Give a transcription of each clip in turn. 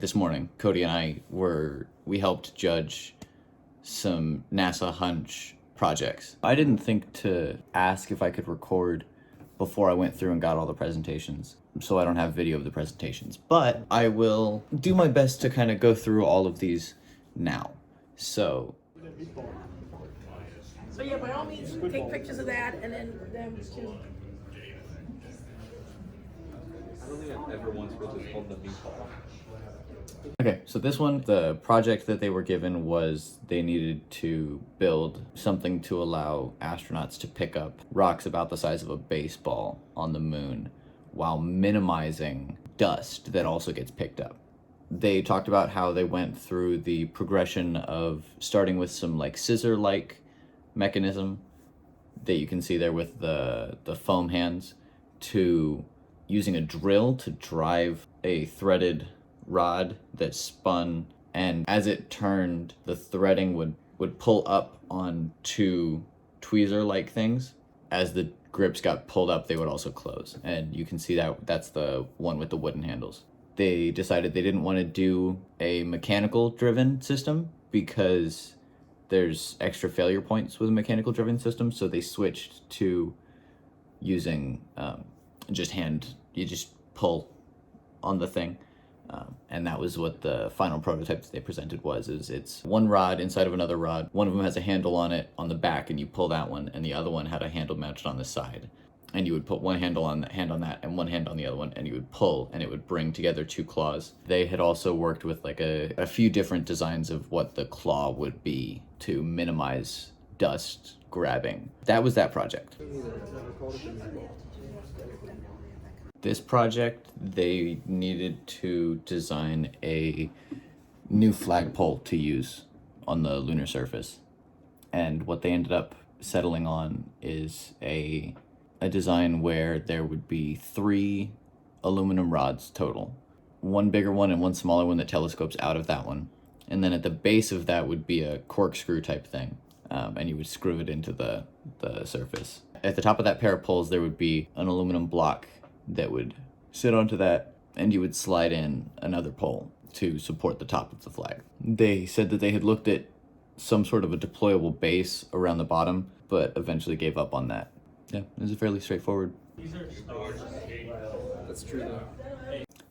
This morning, Cody and I we helped judge some NASA HUNCH projects. I didn't think to ask if I could record before I went through and got all the presentations, so I don't have video of the presentations, but I will do my best to kind of go through all of these now. So yeah, by all means, take pictures of that and then them to. I don't think I've ever once really called them meatball. Okay, so this one, the project that they were given was they needed to build something to allow astronauts to pick up rocks about the size of a baseball on the moon while minimizing dust that also gets picked up. They talked about how they went through the progression of starting with some like scissor-like mechanism that you can see there with the foam hands, to using a drill to drive a threaded rod that spun, and as it turned, the threading would pull up on two tweezer-like things. As the grips got pulled up, they would also close, and you can see that that's the one with the wooden handles. They decided they didn't want to do a mechanical driven system because there's extra failure points with a mechanical driven system, so they switched to using you just pull on the thing. And that was what the final prototype that they presented was, it's one rod inside of another rod. One of them has a handle on it on the back and you pull that one, and the other one had a handle mounted on the side. And you would put one hand on that and one hand on the other one, and you would pull and it would bring together two claws. They had also worked with like a few different designs of what the claw would be to minimize dust grabbing. That was that project. This project, they needed to design a new flagpole to use on the lunar surface. And what they ended up settling on is a design where there would be 3 aluminum rods total. One bigger one and one smaller one that telescopes out of that one. And then at the base of that would be a corkscrew type thing. And you would screw it into the surface. At the top of that pair of poles, there would be an aluminum block that would sit onto that, and you would slide in another pole to support the top of the flag. They said that they had looked at some sort of a deployable base around the bottom, but eventually gave up on that. Yeah, it was fairly straightforward. That's true though.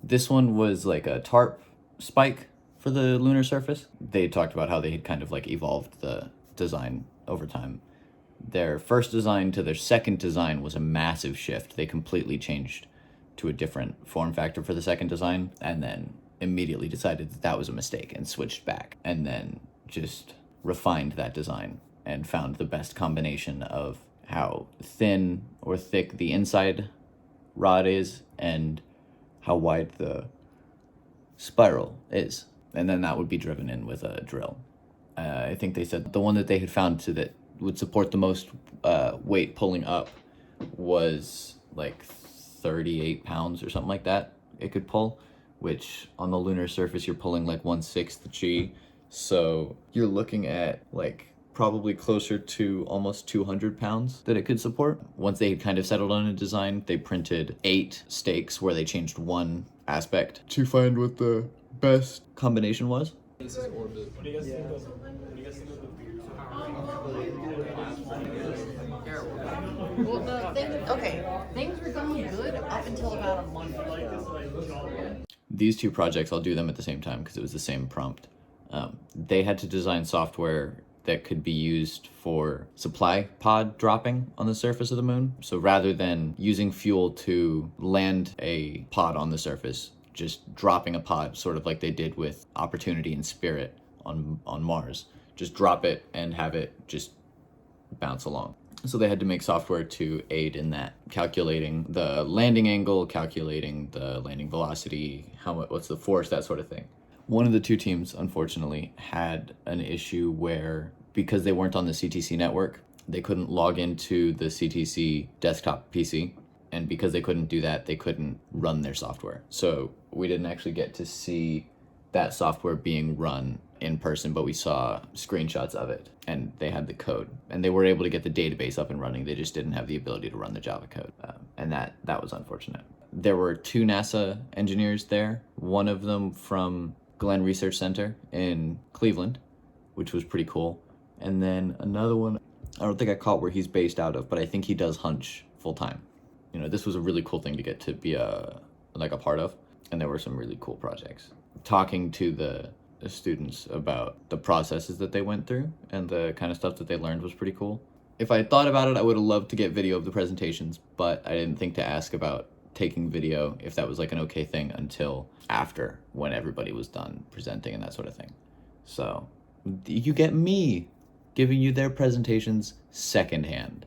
This one was like a tarp spike for the lunar surface. They talked about how they had kind of like evolved the design over time. Their first design to their second design was a massive shift. They completely changed to a different form factor for the second design, and then immediately decided that was a mistake and switched back, and then just refined that design and found the best combination of how thin or thick the inside rod is and how wide the spiral is. And then that would be driven in with a drill. I think they said the one that they had found that would support the most weight pulling up was like 38 pounds or something like that it could pull, which on the lunar surface you're pulling like 1/6 G, so you're looking at like probably closer to almost 200 pounds that it could support. Once they had kind of settled on a design, they printed 8 stakes where they changed one aspect to find what the best combination was. This is orbit. What do you guys think of things were going good up until about a month ago. These two projects, I'll do them at the same time because it was the same prompt. They had to design software that could be used for supply pod dropping on the surface of the moon. So rather than using fuel to land a pod on the surface, just dropping a pod, sort of like they did with Opportunity and Spirit on Mars. Just drop it and have it just bounce along. So they had to make software to aid in that, calculating the landing angle, calculating the landing velocity, what's the force, that sort of thing. One of the two teams, unfortunately, had an issue where, because they weren't on the CTC network, they couldn't log into the CTC desktop PC. And because they couldn't do that, they couldn't run their software. So we didn't actually get to see that software being run in person, but we saw screenshots of it, and they had the code, and they were able to get the database up and running. They just didn't have the ability to run the Java code, and that was unfortunate. There were 2 NASA engineers there, one of them from Glenn Research Center in Cleveland, which was pretty cool. And then another one, I don't think I caught where he's based out of, but I think he does Hunch full time. You know, this was a really cool thing to get to be a part of, and there were some really cool projects. Talking to the students about the processes that they went through and the kind of stuff that they learned was pretty cool. If I had thought about it, I would have loved to get video of the presentations, but I didn't think to ask about taking video, if that was like an okay thing, until after, when everybody was done presenting and that sort of thing. So you get me giving you their presentations secondhand.